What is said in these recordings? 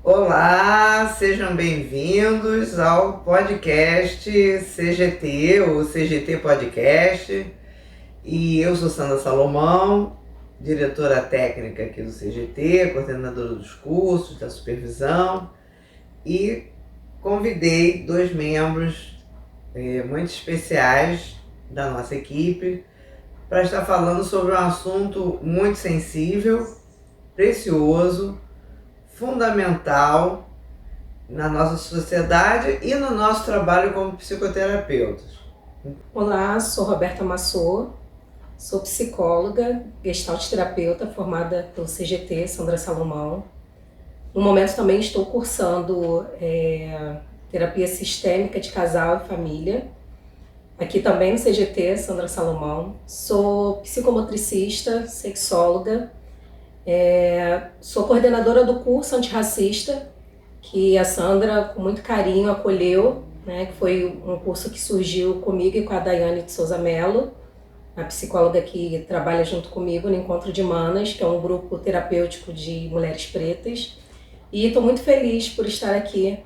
Olá, sejam bem-vindos ao podcast CGT, o CGT Podcast. E eu sou Sandra Salomão, diretora técnica aqui do CGT, coordenadora dos cursos, da supervisão, e convidei dois membros muito especiais da nossa equipe para estar falando sobre um assunto muito sensível, precioso, fundamental na nossa sociedade e no nosso trabalho como psicoterapeutas. Olá, sou Roberta Massô, sou psicóloga, gestalt terapeuta formada pelo CGT, Sandra Salomão. No momento também estou cursando terapia sistêmica de casal e família, aqui também no CGT, Sandra Salomão. Sou psicomotricista, sexóloga, sou coordenadora do curso antirracista, que a Sandra com muito carinho acolheu, que foi um curso que surgiu comigo e com a Daiane de Souza Mello, a psicóloga que trabalha junto comigo no Encontro de Manas, que é um grupo terapêutico de mulheres pretas. E estou muito feliz por estar aqui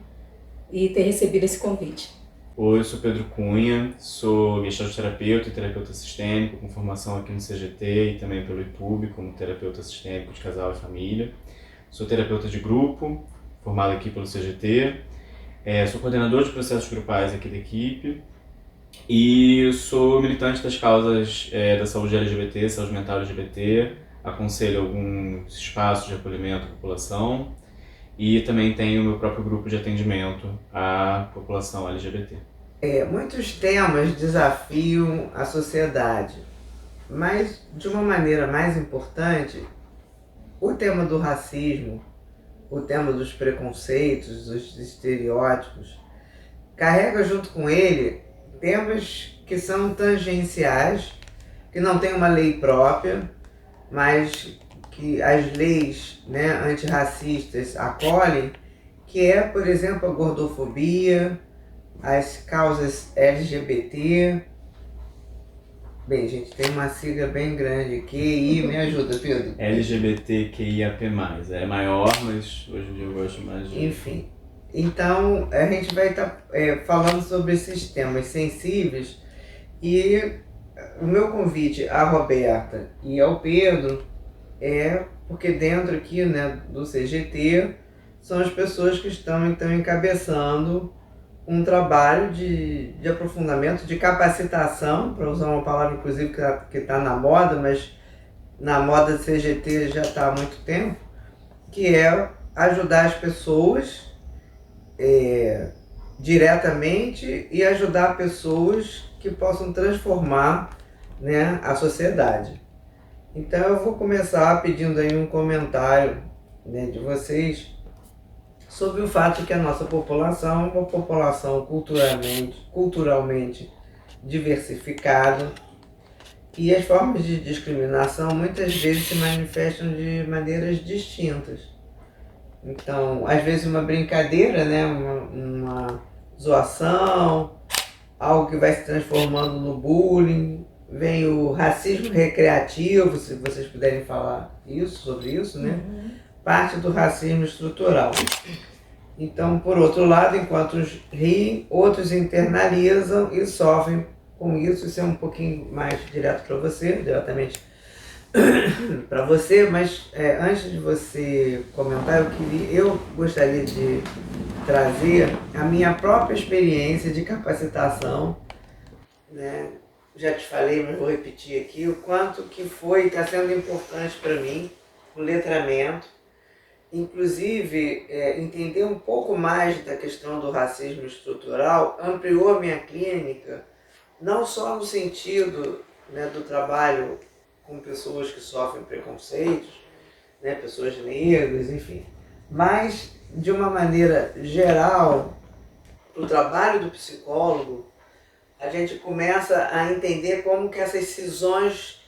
e ter recebido esse convite. Oi, eu sou Pedro Cunha, sou gestalt terapeuta e terapeuta sistêmico, com formação aqui no CGT e também pelo IPUB, como terapeuta sistêmico de casal e família. Sou terapeuta de grupo, formado aqui pelo CGT. Sou coordenador de processos grupais aqui da equipe e sou militante das causas da saúde LGBT, saúde mental LGBT, aconselho alguns espaços de acolhimento à população e também tenho o meu próprio grupo de atendimento à população LGBT. Muitos temas desafiam a sociedade, mas de uma maneira mais importante, o tema do racismo, o tema dos preconceitos, dos estereótipos, carrega junto com ele temas que são tangenciais, que não tem uma lei própria, mas que as leis antirracistas acolhem, que é, por exemplo, a gordofobia, as causas LGBT. Bem, gente, tem uma sigla bem grande, QI, me ajuda, Pedro. LGBTQIAP+, é maior, mas hoje em dia eu gosto mais de... Enfim, então a gente vai estar falando sobre esses temas sensíveis e o meu convite à Roberta e ao Pedro é porque dentro aqui do CGT são as pessoas que estão então encabeçando um trabalho de aprofundamento, de capacitação, para usar uma palavra inclusive que está na moda, mas na moda do CGT já está há muito tempo, que é ajudar as pessoas diretamente e ajudar pessoas que possam transformar a sociedade. Então eu vou começar pedindo aí um comentário de vocês sobre o fato que a nossa população é uma população culturalmente diversificada e as formas de discriminação muitas vezes se manifestam de maneiras distintas. Então, às vezes uma brincadeira, uma zoação, algo que vai se transformando no bullying, vem o racismo recreativo, se vocês puderem falar sobre isso, parte do racismo estrutural. Então, por outro lado, enquanto uns riem, outros internalizam e sofrem com isso. Isso é um pouquinho mais direto para você, diretamente para você, mas antes de você comentar, eu gostaria de trazer a minha própria experiência de capacitação, Já te falei, mas vou repetir aqui, o quanto que está sendo importante para mim o letramento, inclusive entender um pouco mais da questão do racismo estrutural, ampliou a minha clínica, não só no sentido do trabalho com pessoas que sofrem preconceitos, pessoas negras, enfim, mas de uma maneira geral, o trabalho do psicólogo, a gente começa a entender como que essas cisões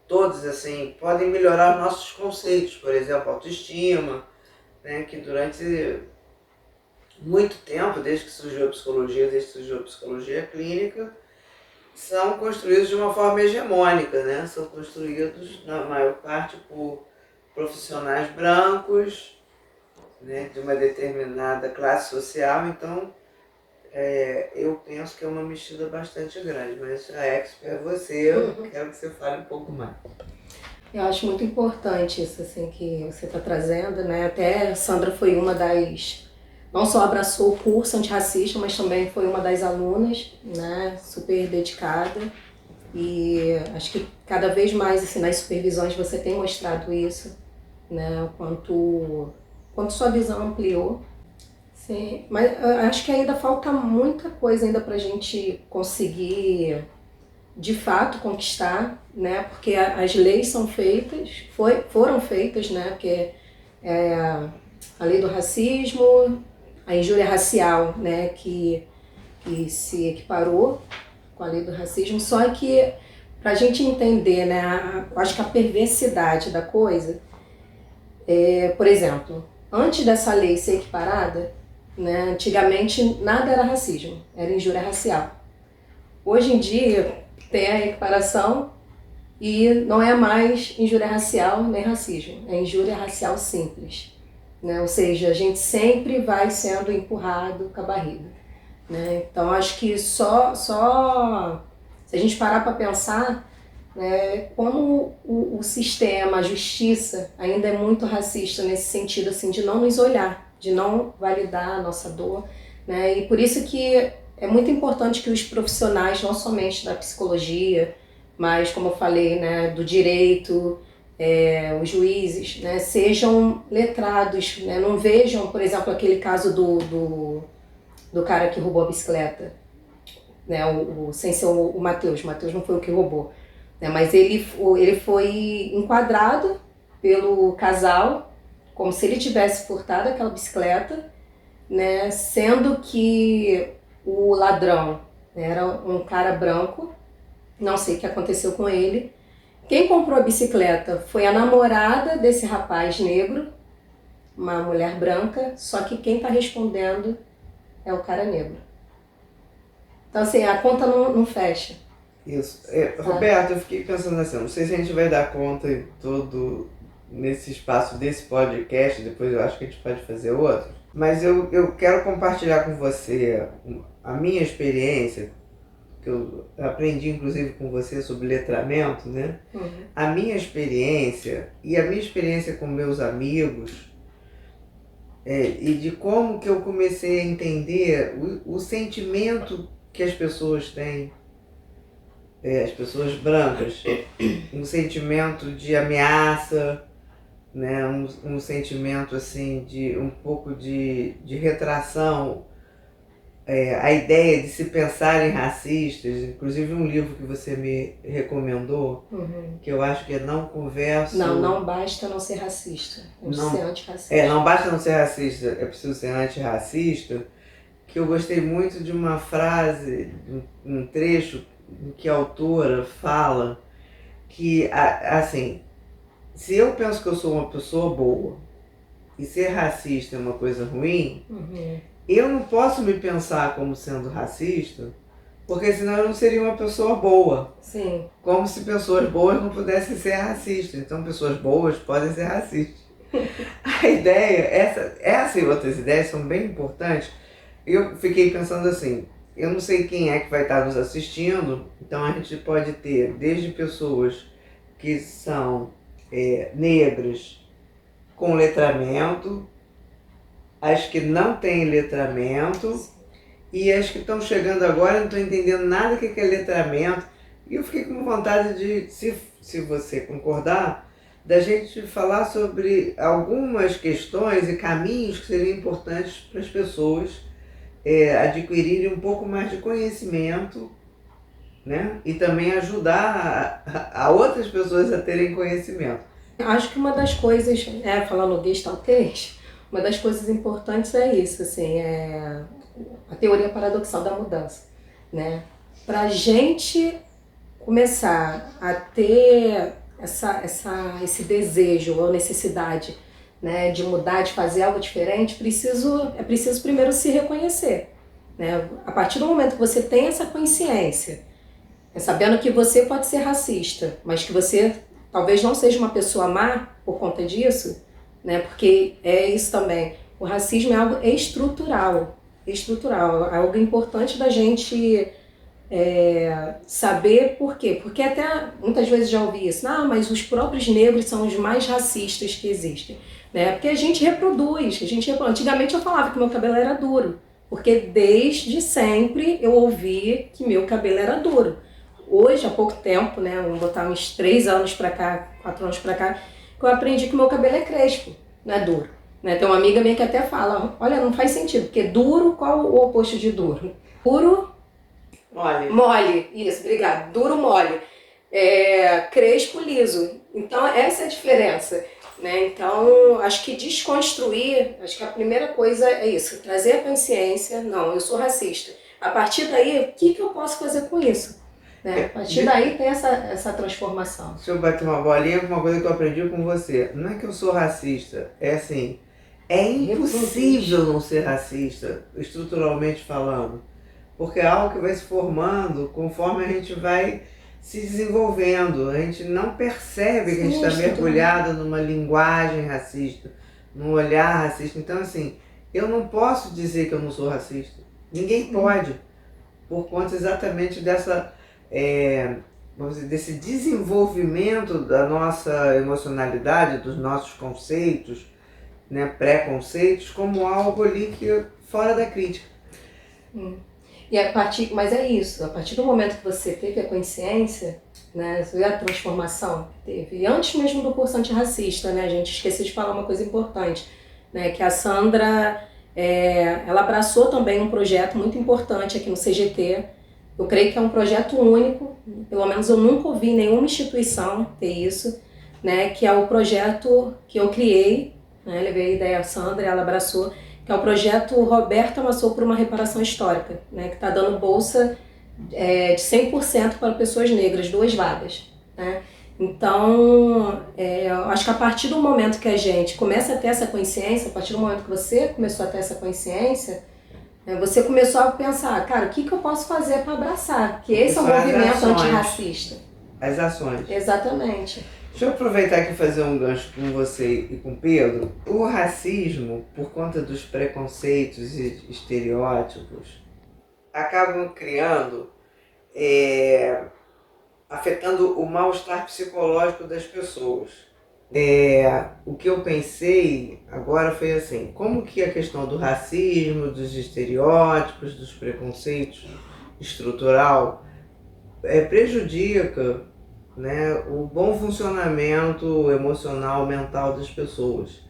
todas assim, podem melhorar os nossos conceitos, por exemplo, autoestima, que durante muito tempo, desde que surgiu a psicologia clínica, são construídos de uma forma hegemônica, são construídos na maior parte por profissionais brancos, né, de uma determinada classe social, então eu penso que é uma mexida bastante grande, mas a expert é você, eu quero que você fale um pouco mais. Eu acho muito importante isso assim, que você está trazendo, né? Até a Sandra foi uma das, não só abraçou o curso antirracista, mas também foi uma das alunas, né? Super dedicada. E acho que cada vez mais assim, nas supervisões você tem mostrado isso, né? O quanto sua visão ampliou. Sim, mas eu acho que ainda falta muita coisa ainda para a gente conseguir de fato conquistar, né? Porque as leis são feitas, foram feitas, né? Porque a lei do racismo, a injúria racial, né? Que se equiparou com a lei do racismo, só que para a gente entender, né? Eu acho que a perversidade da coisa, por exemplo, antes dessa lei ser equiparada, né? Antigamente nada era racismo, era injúria racial. Hoje em dia tem a equiparação e não é mais injúria racial nem racismo, é injúria racial simples, né? Ou seja, a gente sempre vai sendo empurrado com a barriga, né? Então acho que só se a gente parar para pensar, né, como o sistema, a justiça ainda é muito racista nesse sentido assim, de não nos olhar, de não validar a nossa dor, né? E por isso que é muito importante que os profissionais, não somente da psicologia, mas como eu falei, né, do direito, os juízes, né, sejam letrados, né? Não vejam, por exemplo, aquele caso do cara que roubou a bicicleta, né, sem ser o Matheus não foi o que roubou, né, mas ele foi enquadrado pelo casal como se ele tivesse furtado aquela bicicleta, né, sendo que o ladrão era um cara branco, não sei o que aconteceu com ele. Quem comprou a bicicleta foi a namorada desse rapaz negro, uma mulher branca, só que quem está respondendo é o cara negro. Então assim, a conta não fecha. Isso. Roberto, eu fiquei pensando assim, não sei se a gente vai dar conta em todo nesse espaço desse podcast, depois eu acho que a gente pode fazer outro, mas eu quero compartilhar com você a minha experiência, que eu aprendi inclusive com você sobre letramento, né? A minha experiência e a minha experiência com meus amigos, e de como que eu comecei a entender o sentimento que as pessoas têm, as pessoas brancas, um sentimento de ameaça, né? Um sentimento assim de um pouco de retração, a ideia de se pensar em racistas, inclusive um livro que você me recomendou, que eu acho que é Não Converso... Não basta não ser racista, é preciso ser antirracista. Não basta não ser racista, é preciso ser antirracista, que eu gostei muito de uma frase, um trecho em que a autora fala que, assim, se eu penso que eu sou uma pessoa boa e ser racista é uma coisa ruim, eu não posso me pensar como sendo racista, porque senão eu não seria uma pessoa boa. Sim. Como se pessoas boas não pudessem ser racistas. Então pessoas boas podem ser racistas. A ideia, essa e outras ideias são bem importantes. Eu fiquei pensando assim, eu não sei quem é que vai estar nos assistindo, então a gente pode ter desde pessoas que são negras com letramento, as que não têm letramento e as que estão chegando agora não estão entendendo nada do que é letramento. E eu fiquei com vontade de, se você concordar, da gente falar sobre algumas questões e caminhos que seriam importantes para as pessoas adquirirem um pouco mais de conhecimento, né? E também ajudar a outras pessoas a terem conhecimento. Acho que uma das coisas, falando gestaltês, uma das coisas importantes é isso, assim, a teoria paradoxal da mudança, né? Para a gente começar a ter esse desejo ou necessidade, né, de mudar, de fazer algo diferente, é preciso primeiro se reconhecer, né? A partir do momento que você tem essa consciência, sabendo que você pode ser racista, mas que você talvez não seja uma pessoa má por conta disso, né? Porque é isso também. O racismo é algo estrutural, é algo importante da gente saber por quê. Porque até muitas vezes já ouvi isso, mas os próprios negros são os mais racistas que existem. Né? Porque a gente reproduz. Antigamente eu falava que meu cabelo era duro, porque desde sempre eu ouvi que meu cabelo era duro. Hoje, há pouco tempo, né, vamos botar uns 3 anos pra cá, 4 anos pra cá, que eu aprendi que meu cabelo é crespo, não é duro. Né? Tem uma amiga minha que até fala, olha, não faz sentido, porque duro, qual o oposto de duro? Duro, mole, isso, obrigada, duro, mole. Crespo, liso. Então, essa é a diferença. Né? Então, acho que desconstruir, acho que a primeira coisa é isso, trazer a consciência, não, eu sou racista. A partir daí, o que eu posso fazer com isso? Né? A partir daí tem essa transformação. Deixa eu bater uma bolinha com uma coisa que eu aprendi com você. Não é que eu sou racista, é assim, é impossível não ser racista, estruturalmente falando. Porque é algo que vai se formando conforme a gente vai se desenvolvendo. A gente não percebe que a gente está mergulhado numa linguagem racista, num olhar racista. Então, assim, eu não posso dizer que eu não sou racista. Ninguém pode. Por conta exatamente vamos dizer, desse desenvolvimento da nossa emocionalidade, dos nossos conceitos, né, preconceitos, como algo ali que fora da crítica. Mas é isso, a partir do momento que você teve a consciência, né, você vê a transformação que teve. E antes mesmo do curso antirracista, né, a gente esqueceu de falar uma coisa importante, né, que a Sandra, ela abraçou também um projeto muito importante aqui no CGT. Eu creio que é um projeto único, pelo menos eu nunca ouvi nenhuma instituição ter isso, né, que é o projeto que eu criei, né, levei a ideia à Sandra, ela abraçou, que é o projeto Roberta Massou por uma Reparação Histórica, né, que está dando bolsa de 100% para pessoas negras, 2 vagas. Né? Então, eu acho que a partir do momento que a gente começa a ter essa consciência, a partir do momento que você começou a ter essa consciência, você começou a pensar, cara, o que eu posso fazer para abraçar? Que esse é o movimento antirracista. As ações. Exatamente. Deixa eu aproveitar aqui e fazer um gancho com você e com o Pedro. O racismo, por conta dos preconceitos e estereótipos, acabam criando, afetando o mal-estar psicológico das pessoas. O que eu pensei agora foi assim, como que a questão do racismo, dos estereótipos, dos preconceitos estrutural prejudica, né, o bom funcionamento emocional, mental das pessoas.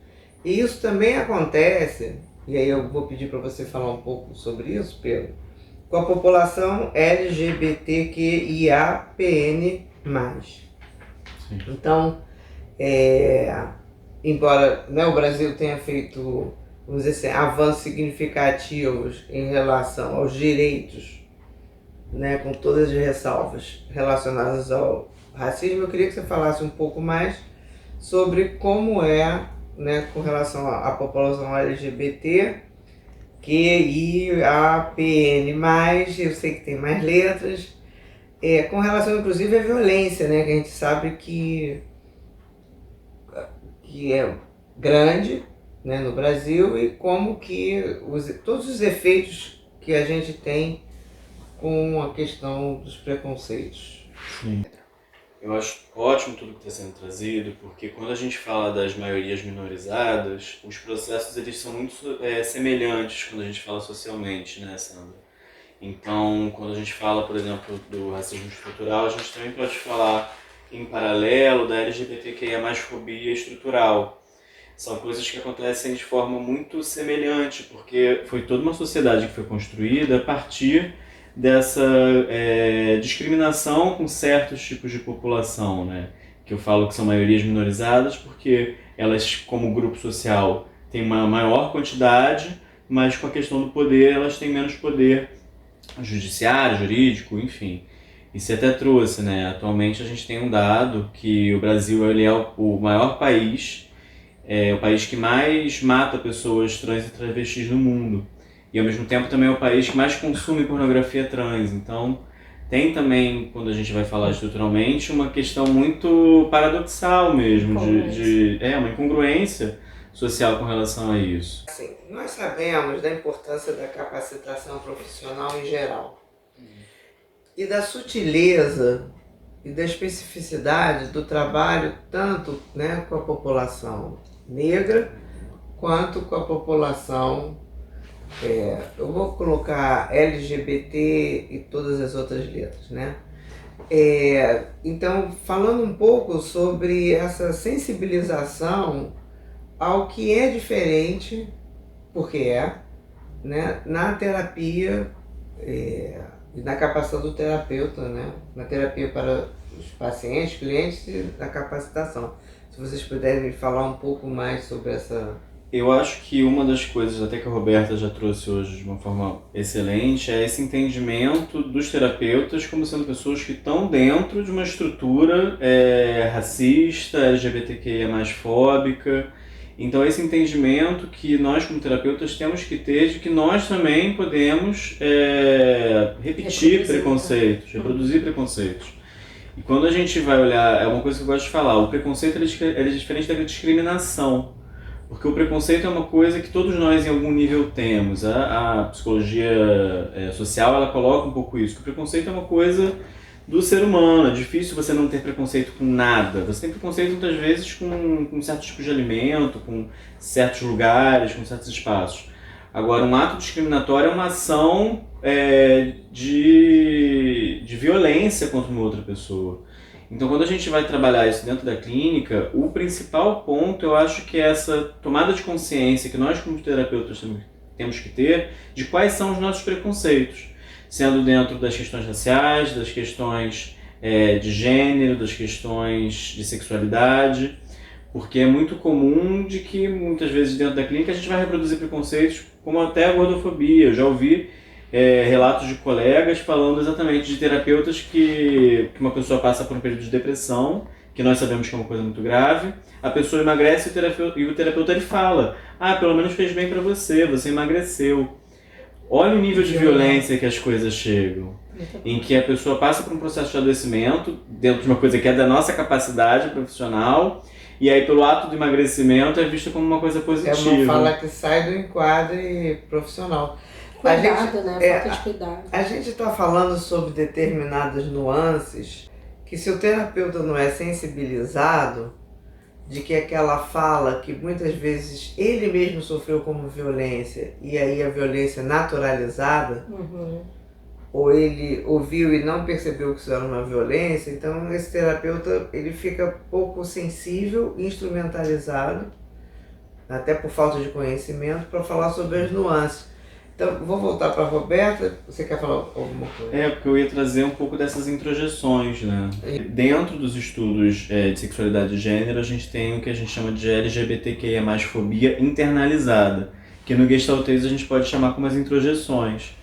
E isso também acontece, e aí eu vou pedir para você falar um pouco sobre isso, Pedro, com a população LGBTQIAPN+. Sim. Então, embora, né, o Brasil tenha feito, vamos dizer assim, avanços significativos em relação aos direitos, né, com todas as ressalvas relacionadas ao racismo, eu queria que você falasse um pouco mais sobre como né, com relação à população LGBT, QIAPN+, eu sei que tem mais letras, com relação inclusive à violência, né, que a gente sabe que é grande, né, no Brasil, e como que todos os efeitos que a gente tem com a questão dos preconceitos. Sim. Eu acho ótimo tudo que está sendo trazido, porque quando a gente fala das maiorias minorizadas, os processos eles são muito semelhantes quando a gente fala socialmente, né, Sandra? Então, quando a gente fala, por exemplo, do racismo estrutural, a gente também pode falar em paralelo da LGBTQIA+fobia estrutural. São coisas que acontecem de forma muito semelhante, porque foi toda uma sociedade que foi construída a partir dessa discriminação com certos tipos de população, né? Que eu falo que são maiorias minorizadas porque elas, como grupo social, têm uma maior quantidade, mas com a questão do poder, elas têm menos poder judiciário, jurídico, enfim. E você até trouxe, né? Atualmente a gente tem um dado que o Brasil ele é o maior país, o país que mais mata pessoas trans e travestis no mundo. E ao mesmo tempo também é o país que mais consome pornografia trans. Então tem também, quando a gente vai falar estruturalmente, uma questão muito paradoxal mesmo, uma incongruência social com relação a isso? Assim, nós sabemos da importância da capacitação profissional em geral e da sutileza e da especificidade do trabalho tanto, né, com a população negra quanto com a população, eu vou colocar LGBT e todas as outras letras, né? Então, falando um pouco sobre essa sensibilização ao que é diferente, porque né, na terapia e na capacitação do terapeuta, né, na terapia para os pacientes, clientes e na capacitação. Se vocês puderem me falar um pouco mais sobre essa... Eu acho que uma das coisas, até que a Roberta já trouxe hoje de uma forma excelente, é esse entendimento dos terapeutas como sendo pessoas que estão dentro de uma estrutura racista, LGBTQIA+, fóbica. Então esse entendimento que nós como terapeutas temos que ter de que nós também podemos repetir preconceitos, reproduzir preconceitos. E quando a gente vai olhar, é uma coisa que eu gosto de falar, o preconceito ele é diferente da discriminação. Porque o preconceito é uma coisa que todos nós em algum nível temos. A psicologia social ela coloca um pouco isso, que o preconceito é uma coisa do ser humano. É difícil você não ter preconceito com nada. Você tem preconceito muitas vezes com certos tipos de alimento, com certos lugares, com certos espaços. Agora, um ato discriminatório é uma ação de violência contra uma outra pessoa. Então, quando a gente vai trabalhar isso dentro da clínica, o principal ponto, eu acho que é essa tomada de consciência que nós, como terapeutas, temos que ter de quais são os nossos preconceitos, sendo dentro das questões raciais, das questões de gênero, das questões de sexualidade, porque é muito comum de que, muitas vezes, dentro da clínica, a gente vai reproduzir preconceitos, como até a gordofobia. Eu já ouvi relatos de colegas falando exatamente de terapeutas que uma pessoa passa por um período de depressão, que nós sabemos que é uma coisa muito grave, a pessoa emagrece e o terapeuta ele fala, pelo menos fez bem para você emagreceu. Olha o nível de violência que as coisas chegam, em que a pessoa passa por um processo de adoecimento, dentro de uma coisa que é da nossa capacidade profissional, e aí pelo ato do emagrecimento é visto como uma coisa positiva. É uma fala que sai do enquadre profissional. Cuidado, né? Falta de cuidado. A gente está falando sobre determinadas nuances que se o terapeuta não é sensibilizado de que aquela fala que muitas vezes ele mesmo sofreu como violência e aí a violência naturalizada, ou ele ouviu e não percebeu que isso era uma violência, então esse terapeuta ele fica pouco sensível, instrumentalizado, até por falta de conhecimento, para falar sobre as nuances. Então, vou voltar para a Roberta. Você quer falar alguma coisa? Porque eu ia trazer um pouco dessas introjeções, né? Dentro dos estudos de sexualidade e gênero, a gente tem o que a gente chama de LGBTQIA+, fobia internalizada, que no gestaltismo a gente pode chamar como as introjeções.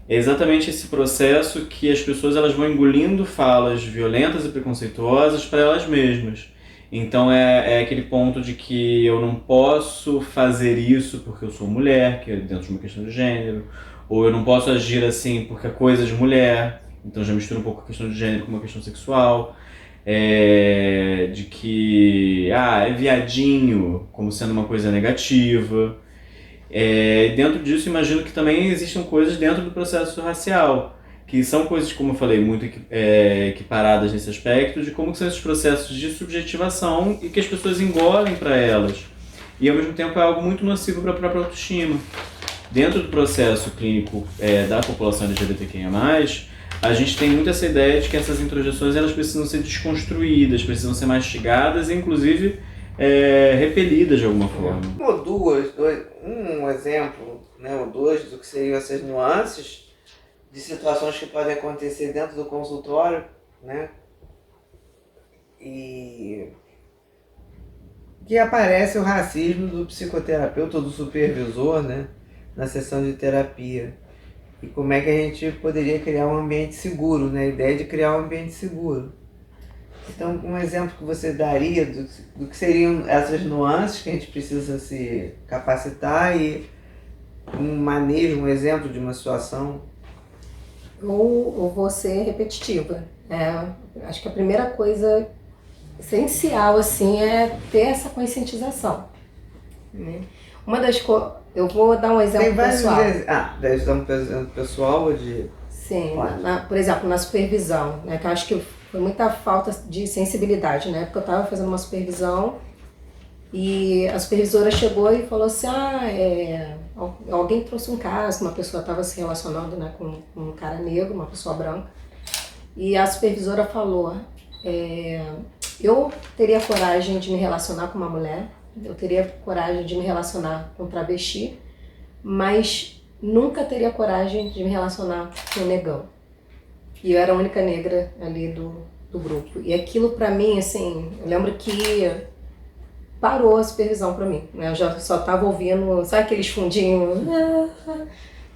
É exatamente esse processo que as pessoas elas vão engolindo falas violentas e preconceituosas para elas mesmas. Então é aquele ponto de que eu não posso fazer isso porque eu sou mulher, que é dentro de uma questão de gênero, ou eu não posso agir assim porque é coisa de mulher, então já mistura um pouco a questão de gênero com uma questão sexual, de que é viadinho, como sendo uma coisa negativa. Dentro disso, imagino que também existam coisas dentro do processo racial, que são coisas, como eu falei, muito equiparadas nesse aspecto, de como são esses processos de subjetivação e que as pessoas engolem para elas. E, ao mesmo tempo, é algo muito nocivo para a própria autoestima. Dentro do processo clínico da população LGBTQIA+, a gente tem muito essa ideia de que essas introjeções elas precisam ser desconstruídas, precisam ser mastigadas e, inclusive, repelidas de alguma forma. Um exemplo, né, ou dois do que seriam essas nuances de situações que podem acontecer dentro do consultório, né? E que aparece o racismo do psicoterapeuta ou do supervisor, né, na sessão de terapia. E como é que a gente poderia criar um ambiente seguro, né? A ideia de criar um ambiente seguro. Então, um exemplo que você daria do que seriam essas nuances que a gente precisa se capacitar e um manejo, um exemplo de uma situação. Ou vou ser repetitiva. Acho que a primeira coisa essencial assim, é ter essa conscientização. né? Uma das coisas, eu vou dar um exemplo Tem vários pessoal. deve dar um exemplo pessoal ou de... Sim, Pode. por exemplo, na supervisão, né, que eu acho que foi muita falta de sensibilidade, né? Porque eu estava fazendo uma supervisão e a supervisora chegou e falou assim, alguém trouxe um caso, uma pessoa estava se relacionando, né, com um cara negro, uma pessoa branca, e a supervisora falou, eu teria coragem de me relacionar com uma mulher, eu teria coragem de me relacionar com um travesti, mas nunca teria coragem de me relacionar com um negão. E eu era a única negra ali do grupo. E aquilo pra mim, assim, eu lembro que parou a supervisão pra mim, né? Eu já só tava ouvindo, sabe aqueles fundinhos,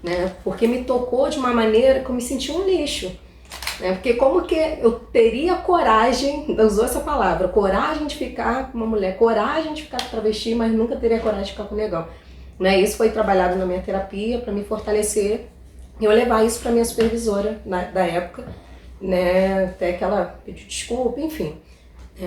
né? Porque me tocou de uma maneira que eu me senti um lixo. Né? Porque como que eu teria coragem, usou essa palavra, coragem de ficar com uma mulher, coragem de ficar com travesti, mas nunca teria coragem de ficar com negão. Né? Isso foi trabalhado na minha terapia para me fortalecer e eu levar isso para minha supervisora da época, né? Até que ela pediu desculpa, enfim.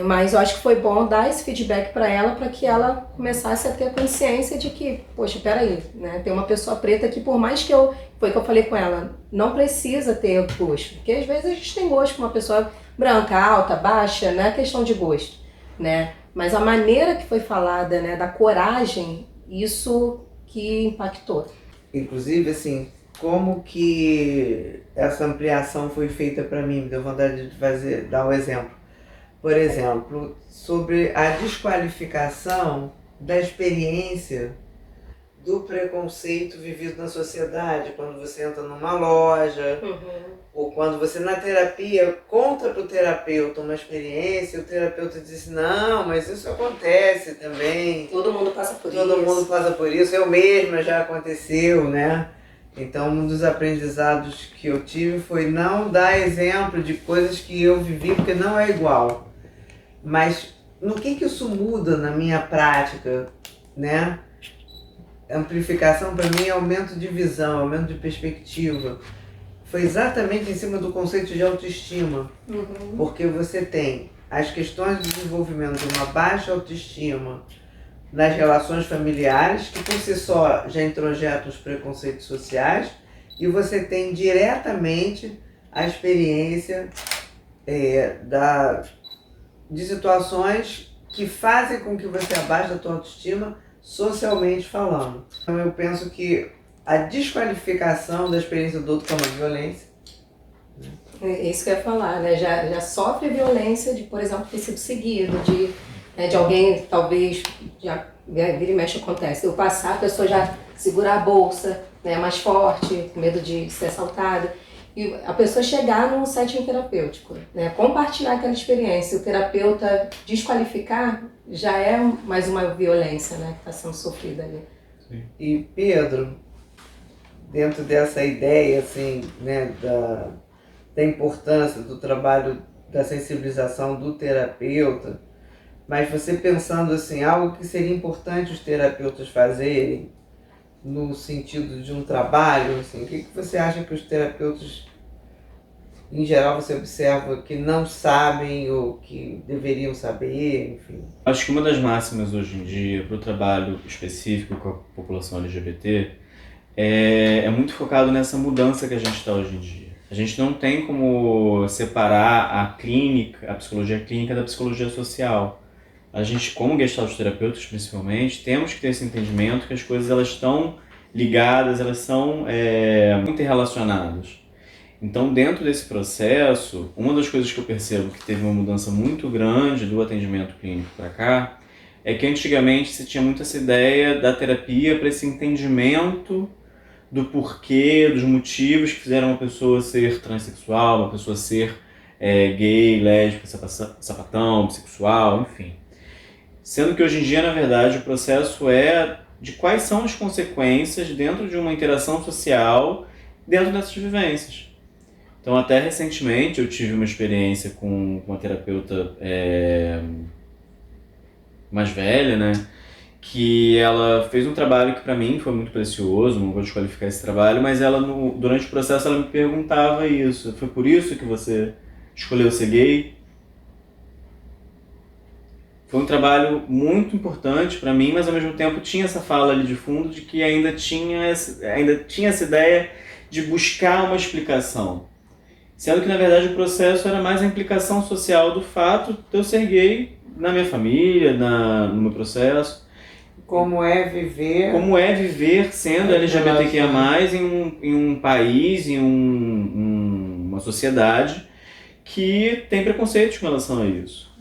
Mas eu acho que foi bom dar esse feedback para ela que ela começasse a ter consciência de que, poxa, peraí, né? Tem uma pessoa preta que por mais que foi o que eu falei com ela, não precisa ter gosto. Porque às vezes a gente tem gosto com uma pessoa branca, alta, baixa, não é questão de gosto, né? Mas a maneira que foi falada, né, da coragem, isso que impactou. Inclusive, assim, como que essa ampliação foi feita para mim, me deu vontade de dar um exemplo. Por exemplo, sobre a desqualificação da experiência do preconceito vivido na sociedade, quando você entra numa loja, ou quando você na terapia conta para o terapeuta uma experiência, o terapeuta diz, não, mas isso acontece também. Todo mundo passa por isso. Todo mundo passa por isso, eu mesma já aconteceu, né? Então, um dos aprendizados que eu tive foi não dar exemplo de coisas que eu vivi, porque não é igual. Mas no que isso muda na minha prática, né? Amplificação para mim é aumento de visão, aumento de perspectiva. Foi exatamente em cima do conceito de autoestima. Porque você tem as questões de desenvolvimento de uma baixa autoestima nas relações familiares, que por si só já introjetam os preconceitos sociais, e você tem diretamente a experiência de situações que fazem com que você abaixe a tua autoestima socialmente falando. Então eu penso que a desqualificação da experiência do outro como violência. É isso que eu ia falar, né? Já sofre violência de, por exemplo, ter sido seguido, de alguém, talvez, já vira e mexe acontece. Eu passar, a pessoa já segurar a bolsa, né, mais forte, com medo de ser assaltada. E a pessoa chegar num setting terapêutico, né, compartilhar aquela experiência, o terapeuta desqualificar, já é mais uma violência, né, que está sendo sofrida ali. Sim. E Pedro, dentro dessa ideia, assim, né, da importância do trabalho da sensibilização do terapeuta, mas você pensando assim, algo que seria importante os terapeutas fazerem no sentido de um trabalho, assim, o que você acha que os terapeutas, em geral, você observa que não sabem ou que deveriam saber, enfim? Acho que uma das máximas hoje em dia para o trabalho específico com a população LGBT é muito focado nessa mudança que a gente está hoje em dia. A gente não tem como separar a clínica, a psicologia clínica da psicologia social. A gente, como gestalt terapeutas principalmente, temos que ter esse entendimento que as coisas elas estão ligadas, elas são interrelacionadas. Então, dentro desse processo, uma das coisas que eu percebo que teve uma mudança muito grande do atendimento clínico para cá é que antigamente se tinha muito essa ideia da terapia para esse entendimento do porquê, dos motivos que fizeram uma pessoa ser transexual, uma pessoa ser gay, lésbica, sapatão, bissexual, enfim. Sendo que hoje em dia, na verdade, o processo é de quais são as consequências dentro de uma interação social dentro dessas vivências. Então, até recentemente, eu tive uma experiência com uma terapeuta mais velha, né? Que ela fez um trabalho que para mim foi muito precioso, não vou desqualificar esse trabalho, mas ela, durante o processo, ela me perguntava isso. Foi por isso que você escolheu ser gay? Foi um trabalho muito importante para mim, mas ao mesmo tempo tinha essa fala ali de fundo de que ainda tinha essa ideia de buscar uma explicação. Sendo que, na verdade, o processo era mais a implicação social do fato de eu ser gay na minha família, no meu processo. Como é viver... Como é viver sendo LGBTQIA+, em um país, em uma sociedade que tem preconceito com relação a isso.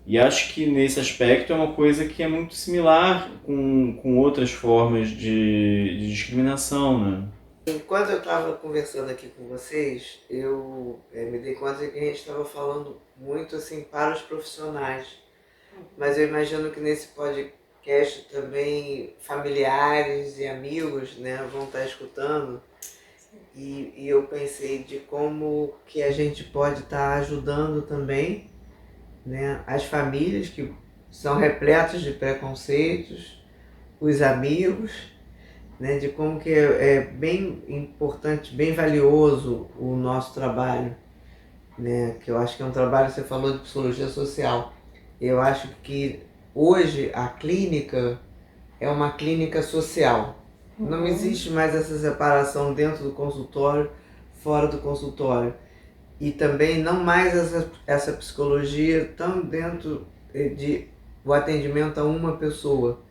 E acho que nesse aspecto é uma coisa que é muito similar com outras formas de discriminação, né? Enquanto eu estava conversando aqui com vocês, eu me dei conta de que a gente estava falando muito assim para os profissionais. Mas eu imagino que nesse podcast também familiares e amigos, né, vão estar escutando. E eu pensei de como que a gente pode estar ajudando também, né, as famílias que são repletas de preconceitos, os amigos, né, de como que é bem importante, bem valioso o nosso trabalho, né, que eu acho que é um trabalho, você falou de psicologia social, eu acho que hoje a clínica é uma clínica social, não existe mais essa separação dentro do consultório, fora do consultório, e também não mais essa psicologia tão dentro de o atendimento a uma pessoa.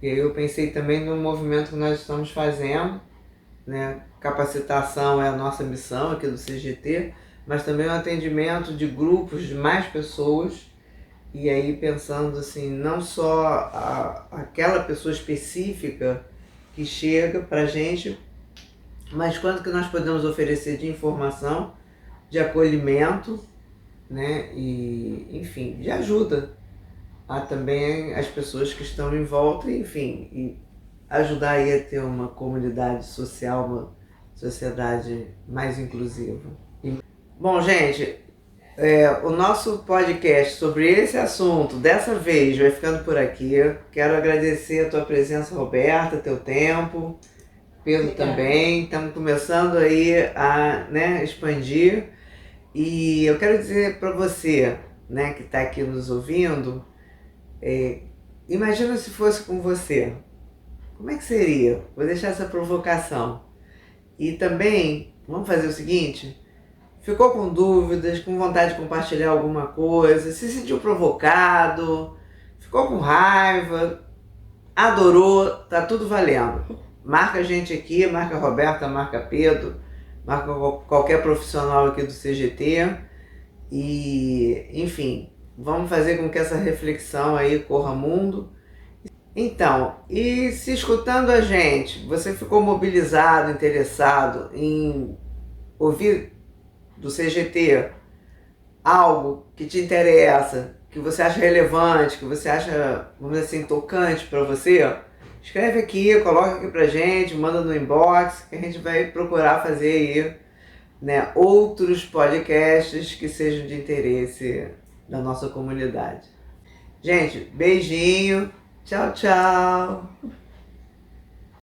E eu pensei também no movimento que nós estamos fazendo, né? Capacitação é a nossa missão aqui do CGT, mas também o atendimento de grupos de mais pessoas, e aí pensando assim, não só aquela pessoa específica que chega para a gente, mas quanto que nós podemos oferecer de informação, de acolhimento, né? E, enfim, de ajuda a também as pessoas que estão em volta, enfim, e ajudar aí a ter uma comunidade social, uma sociedade mais inclusiva. Bom, gente, o nosso podcast sobre esse assunto, dessa vez, vai ficando por aqui. Quero agradecer a tua presença, Roberta, teu tempo, Pedro também. Estamos começando aí a, né, expandir. E eu quero dizer para você, né, que está aqui nos ouvindo, imagina se fosse com você. Como é que seria? Vou deixar essa provocação. E também, vamos fazer o seguinte, ficou com dúvidas, com vontade de compartilhar alguma coisa, se sentiu provocado, ficou com raiva, adorou, tá tudo valendo. Marca a gente aqui, marca a Roberta, marca Pedro, marca qualquer profissional aqui do CGT e, enfim, vamos fazer com que essa reflexão aí corra mundo. Então, e se escutando a gente, você ficou mobilizado, interessado em ouvir do CGT algo que te interessa, que você acha relevante, que você acha, vamos dizer assim, tocante para você, escreve aqui, coloca aqui pra gente, manda no inbox, que a gente vai procurar fazer aí, né, outros podcasts que sejam de interesse da nossa comunidade. Gente, beijinho, tchau, tchau!